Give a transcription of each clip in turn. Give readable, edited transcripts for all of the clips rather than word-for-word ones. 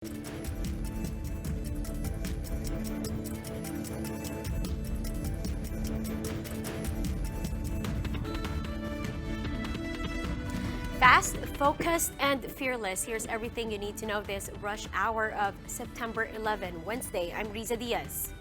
Fast, focused, and fearless. Here's everything you need to know this rush hour of September 11, Wednesday. I'm Riza Diaz.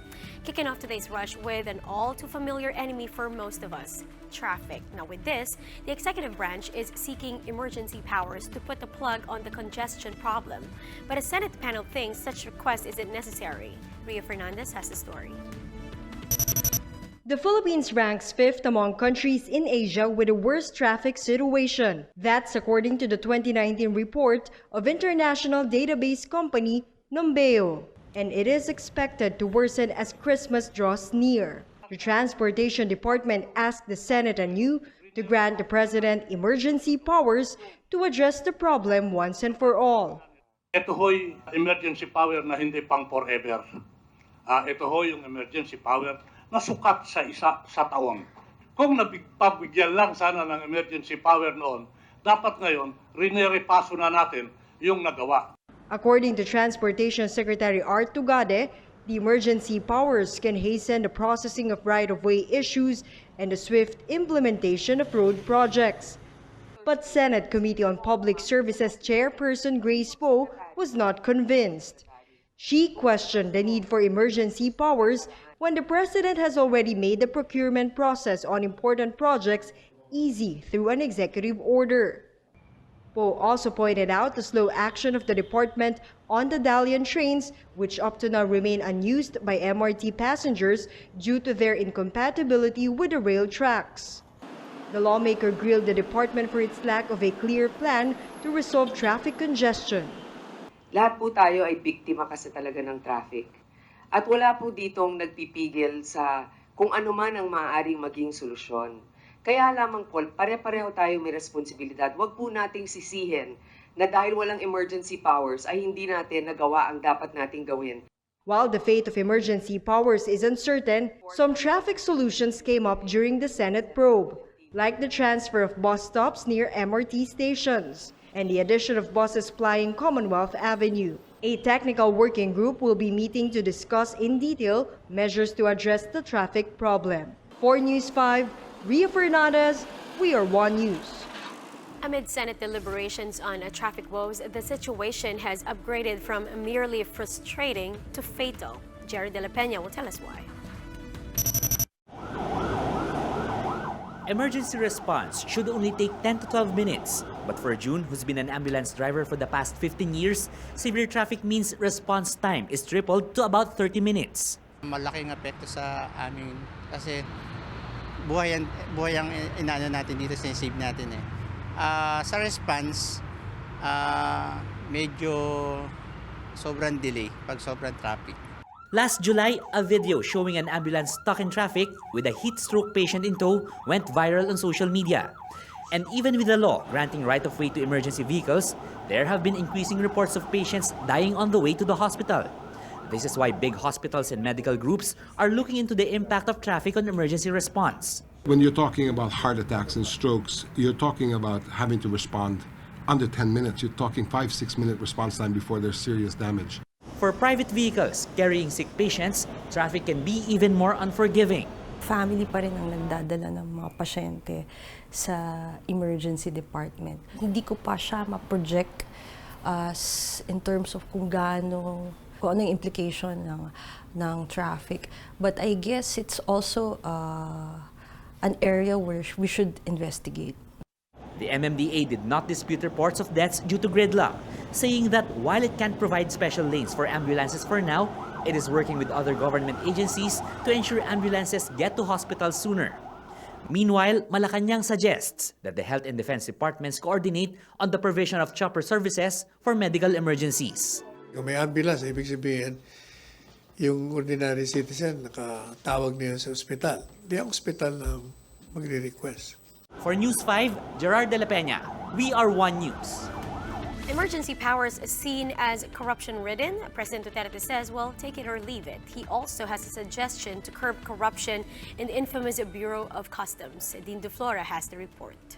Kicking off today's rush with an all-too-familiar enemy for most of us, traffic. Now with this, the executive branch is seeking emergency powers to put the plug on the congestion problem. But a Senate panel thinks such request isn't necessary. Ria Fernandez has the story. The Philippines ranks 5th among countries in Asia with the worst traffic situation. That's according to the 2019 report of international database company Numbeo. And it is expected to worsen as Christmas draws near. The Transportation Department asked the Senate anew to grant the President emergency powers to address the problem once and for all. Ito ho'y emergency power na hindi pang forever. Ito ho'y yung emergency power na sukat sa taon. Kung napagbigyan lang sana ng emergency power noon, dapat ngayon, rinerepaso na natin yung nagawa. According to Transportation Secretary Art Tugade, the emergency powers can hasten the processing of right-of-way issues and the swift implementation of road projects. But Senate Committee on Public Services Chairperson Grace Poe was not convinced. She questioned the need for emergency powers when the President has already made the procurement process on important projects easy through an executive order. Poe also pointed out the slow action of the department on the Dalian trains, which up to now remain unused by MRT passengers due to their incompatibility with the rail tracks. The lawmaker grilled the department for its lack of a clear plan to resolve traffic congestion. Lahat po tayo ay biktima kasi talaga ng traffic. At wala po ditong nagpipigil sa kung ano man ang maaaring maging solusyon. Kaya lamang po, pare-pareho tayo may responsibilidad. Huwag po nating sisihin na dahil walang emergency powers ay hindi natin nagawa ang dapat nating gawin. While the fate of emergency powers is uncertain, some traffic solutions came up during the Senate probe, like the transfer of bus stops near MRT stations and the addition of buses plying Commonwealth Avenue. A technical working group will be meeting to discuss in detail measures to address the traffic problem. For News 5, Ria Fernandez, we are One News. Amid Senate deliberations on traffic woes, the situation has upgraded from merely frustrating to fatal. Jerry De La Peña will tell us why. Emergency response should only take 10 to 12 minutes. But for June, who's been an ambulance driver for the past 15 years, severe traffic means response time is tripled to about 30 minutes. Malaking epekto sa amin kasi buhay ang inaano natin dito, sinisave natin eh. Sa response, medyo sobrang delay pag sobrang traffic. Last July, a video showing an ambulance stuck in traffic with a heat stroke patient in tow went viral on social media. And even with the law granting right-of-way to emergency vehicles, there have been increasing reports of patients dying on the way to the hospital. This is why big hospitals and medical groups are looking into the impact of traffic on emergency response. When you're talking about heart attacks and strokes, you're talking about having to respond under 10 minutes. You're talking 5-6 minute response time before there's serious damage. For private vehicles carrying sick patients, traffic can be even more unforgiving. Family pa rin ang nagdadala ng mga pasyente sa emergency department. Hindi ko pa siya ma-project in terms of kung ano yung implication ng traffic. But I guess it's also an area where we should investigate. The MMDA did not dispute reports of deaths due to gridlock, saying that while it can't provide special lanes for ambulances for now, it is working with other government agencies to ensure ambulances get to hospitals sooner. Meanwhile, Malacanang suggests that the Health and Defense Departments coordinate on the provision of chopper services for medical emergencies. Kung may ambulance, ibig sabihin, yung ordinary citizen nakatawag niya sa ospital. Hindi ang ospital na magre-request. For News 5, Gerard De La Peña, we are One News. Emergency powers seen as corruption-ridden, President Duterte says, well, take it or leave it. He also has a suggestion to curb corruption in the infamous Bureau of Customs. Dean De Flora has the report.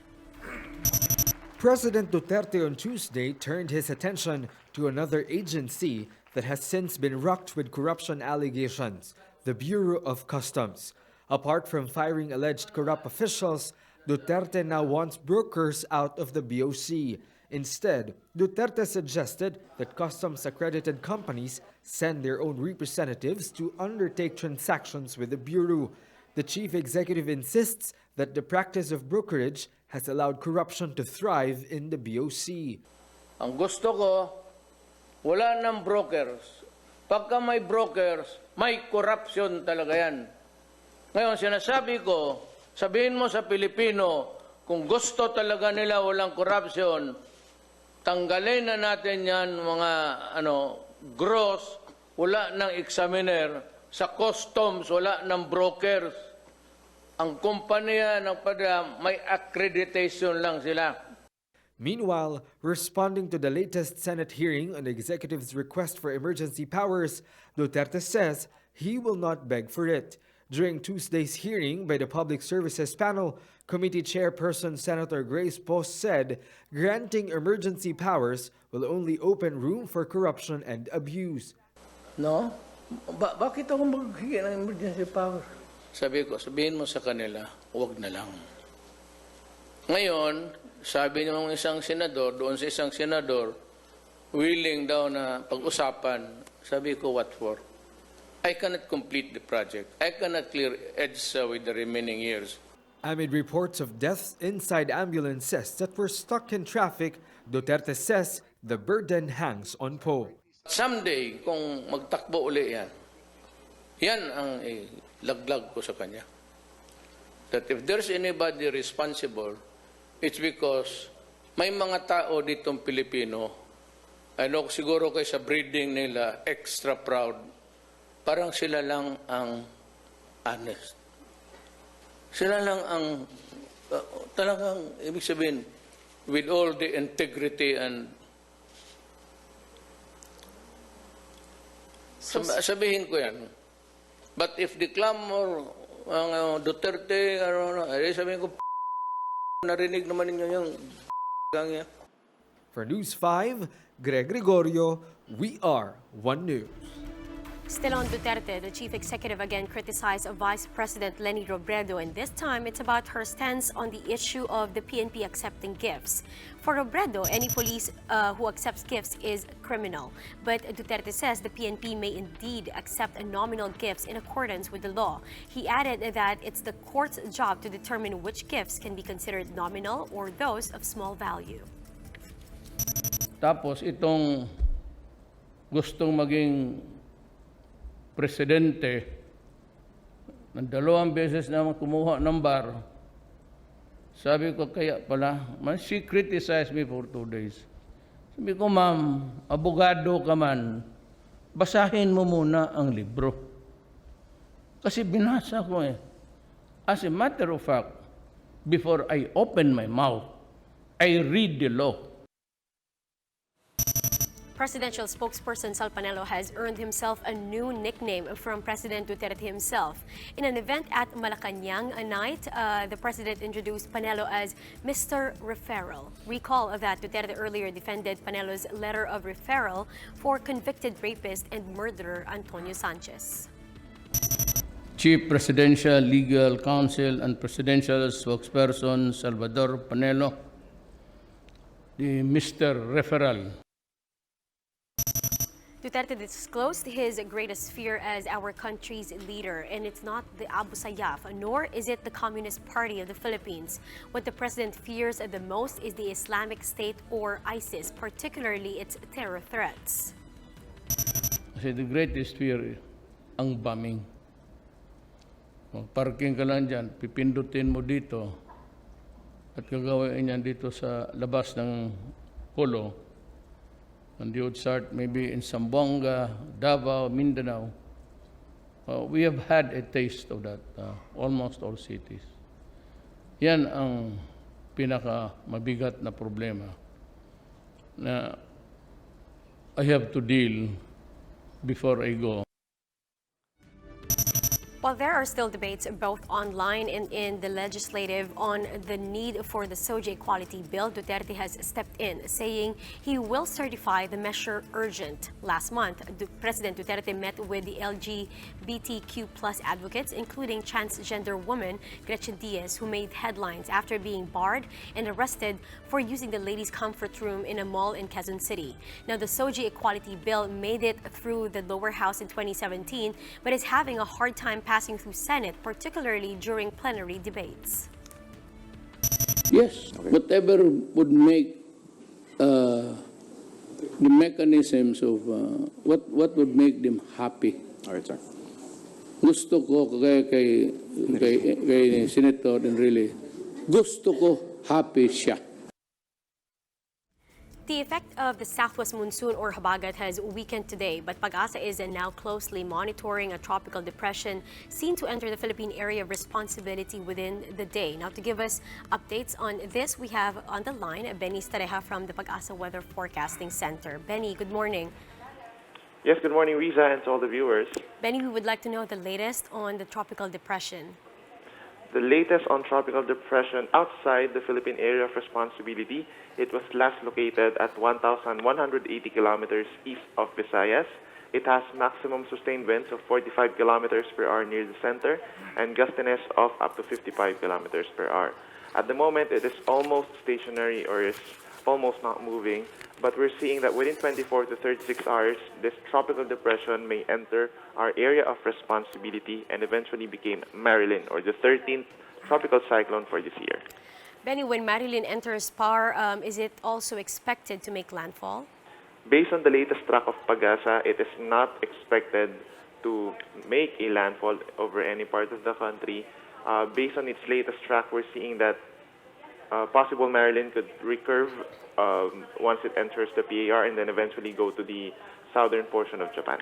President Duterte on Tuesday turned his attention to another agency that has since been rocked with corruption allegations, the Bureau of Customs. Apart from firing alleged corrupt officials, Duterte now wants brokers out of the BOC. Instead, Duterte suggested that customs-accredited companies send their own representatives to undertake transactions with the Bureau. The chief executive insists that the practice of brokerage has allowed corruption to thrive in the BOC. Ang gusto ko, wala ng brokers. Pagka may brokers, may corruption talaga yan. Ngayon, sinasabi ko, sabihin mo sa Pilipino, kung gusto talaga nila walang corruption, tanggalin na natin yan mga gross, wala ng examiner, sa customs, wala ng brokers. Ang kumpanya ng may accreditation lang sila. Meanwhile, responding to the latest Senate hearing on the executive's request for emergency powers, Duterte says he will not beg for it. During Tuesday's hearing by the Public Services Panel, Committee Chairperson Senator Grace Post said granting emergency powers will only open room for corruption and abuse. No? Bakit ako maghihingi ng emergency power? Sabi ko, sabihin mo sa kanila, huwag na lang. Ngayon, sabi ng isang senador, doon sa isang senador, willing daw na pag-usapan, sabi ko, what for? I cannot complete the project. I cannot clear EDSA with the remaining years. Amid reports of deaths inside ambulances that were stuck in traffic, Duterte says the burden hangs on Poe. Someday, kung magtakbo uli yan, yan ang laglag ko sa kanya. That if there's anybody responsible, it's because may mga tao ditong Pilipino, ano siguro kayo sa breeding nila, extra proud, parang sila lang ang honest. Sila lang ang talagang, ibig sabihin, with all the integrity and sabihin ko yan. But if the clamor, ang Duterte, sabihin ko, narinig naman ninyo yung yan. For News 5, Greg Gregorio, we are One News. Still on Duterte, the chief executive again criticized Vice President Leni Robredo, and this time it's about her stance on the issue of the PNP accepting gifts. For Robredo, any police who accepts gifts is criminal. But Duterte says the PNP may indeed accept nominal gifts in accordance with the law. He added that it's the court's job to determine which gifts can be considered nominal or those of small value. Tapos itong gustong maging presidente, ng 2 beses na kumuha ng bar, sabi ko kaya pala, she criticized me for 2 days. Sabi ko, ma'am, abogado ka man, basahin mo muna ang libro. Kasi binasa ko eh. As a matter of fact, before I open my mouth, I read the law. Presidential spokesperson Sal Panelo has earned himself a new nickname from President Duterte himself. In an event at Malacanang night, the president introduced Panelo as Mr. Referral. Recall that Duterte earlier defended Panelo's letter of referral for convicted rapist and murderer Antonio Sanchez. Chief Presidential Legal Counsel and Presidential Spokesperson Salvador Panelo, the Mr. Referral. Duterte disclosed his greatest fear as our country's leader, and it's not the Abu Sayyaf, nor is it the Communist Party of the Philippines. What the president fears the most is the Islamic State or ISIS, particularly its terror threats. Kasi the greatest fear, ang bombing. Parking ka lang dyan, pipindutin mo dito, at gagawin yan dito sa labas ng polo. And you would start maybe in Zamboanga, Davao, Mindanao. We have had a taste of that, almost all cities. Yan ang pinaka-mabigat na problema na I have to deal before I go. While there are still debates both online and in the legislative on the need for the SOGIE equality bill, Duterte has stepped in, saying he will certify the measure urgent. Last month, President Duterte met with the LGBTQ plus advocates, including transgender woman Gretchen Diaz, who made headlines after being barred and arrested for using the ladies' comfort room in a mall in Quezon City. Now, the SOGIE equality bill made it through the lower house in 2017, but is having a hard time passing through Senate, particularly during plenary debates. Yes, whatever would make the mechanisms of what would make them happy. All right, sir. Gusto ko kay Senator and really gusto ko happy siya. The effect of the southwest monsoon or habagat has weakened today, but Pag-asa is now closely monitoring a tropical depression seen to enter the Philippine area of responsibility within the day. Now, to give us updates on this, we have on the line Benny Stareja from the Pag-asa Weather Forecasting Center. Benny, good morning. Yes, good morning, Riza, and to all the viewers. Benny, we would like to know the latest on the tropical depression. The latest on tropical depression outside the Philippine area of responsibility, it was last located at 1,180 kilometers east of Visayas. It has maximum sustained winds of 45 kilometers per hour near the center and gustiness of up to 55 kilometers per hour. At the moment, it is almost stationary or is almost not moving, but we're seeing that within 24 to 36 hours, this tropical depression may enter our area of responsibility and eventually become Marilyn, or the 13th tropical cyclone for this year. Benny, when Marilyn enters PAR, is it also expected to make landfall? Based on the latest track of Pag-asa, it is not expected to make a landfall over any part of the country. Based on its latest track, we're seeing that possible Marilyn could recurve once it enters the PAR and then eventually go to the southern portion of Japan.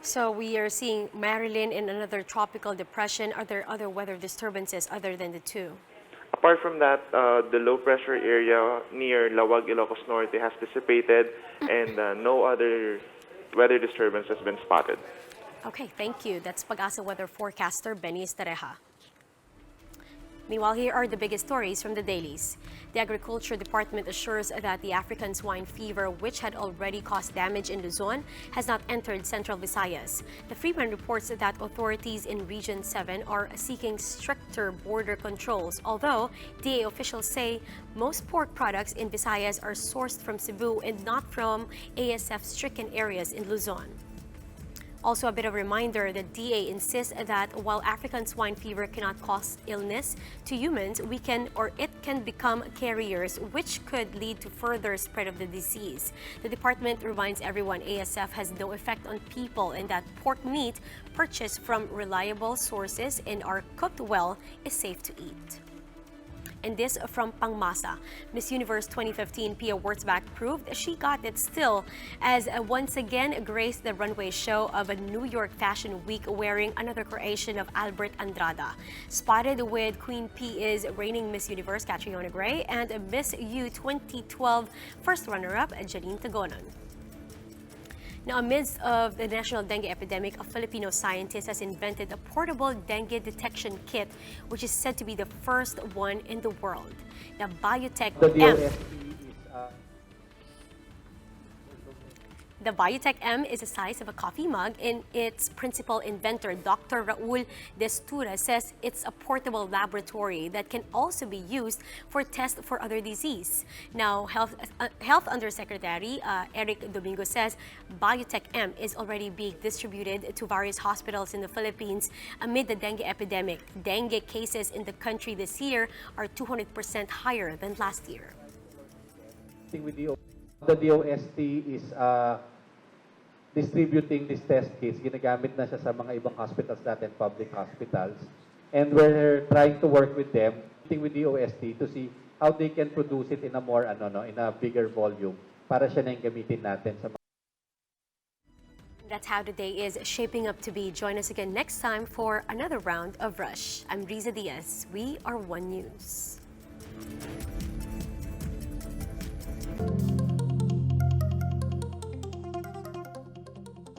So we are seeing Marilyn in another tropical depression. Are there other weather disturbances other than the two? Apart from that, the low pressure area near Lawag, Ilocos Norte has dissipated and no other weather disturbance has been spotted. Okay, thank you. That's Pag-asa weather forecaster Benny Stareja. Meanwhile, here are the biggest stories from the dailies. The Agriculture Department assures that the African swine fever, which had already caused damage in Luzon, has not entered Central Visayas. The Freeman reports that authorities in Region 7 are seeking stricter border controls, although DA officials say most pork products in Visayas are sourced from Cebu and not from ASF-stricken areas in Luzon. Also, a bit of a reminder, the DA insists that while African swine fever cannot cause illness to humans, it can become carriers, which could lead to further spread of the disease. The department reminds everyone ASF has no effect on people and that pork meat purchased from reliable sources and are cooked well is safe to eat. And this from Pangmasa. Miss Universe 2015 Pia Wurtzbach proved she got it still as once again graced the runway show of a New York Fashion Week wearing another creation of Albert Andrada. Spotted with Queen P is reigning Miss Universe Catriona Gray and Miss U 2012 first runner-up Janine Tagonon. Now, amidst of the national dengue epidemic, a Filipino scientist has invented a portable dengue detection kit, which is said to be the first one in the world. Now, Biotech M. The Biotech M is the size of a coffee mug, and its principal inventor, Dr. Raul Destura, says it's a portable laboratory that can also be used for tests for other disease. Now, Health Undersecretary Eric Domingo says Biotech M is already being distributed to various hospitals in the Philippines amid the dengue epidemic. Dengue cases in the country this year are 200% higher than last year. The DOST is distributing this test kits. Ginagamit na siya sa mga ibang hospitals natin, public hospitals. And we're trying to work with them, meeting with DOST to see how they can produce it in a more, in a bigger volume para siya na yung gamitin natin sa mga. That's how the day is shaping up to be. Join us again next time for another round of Rush. I'm Riza Diaz. We are One News.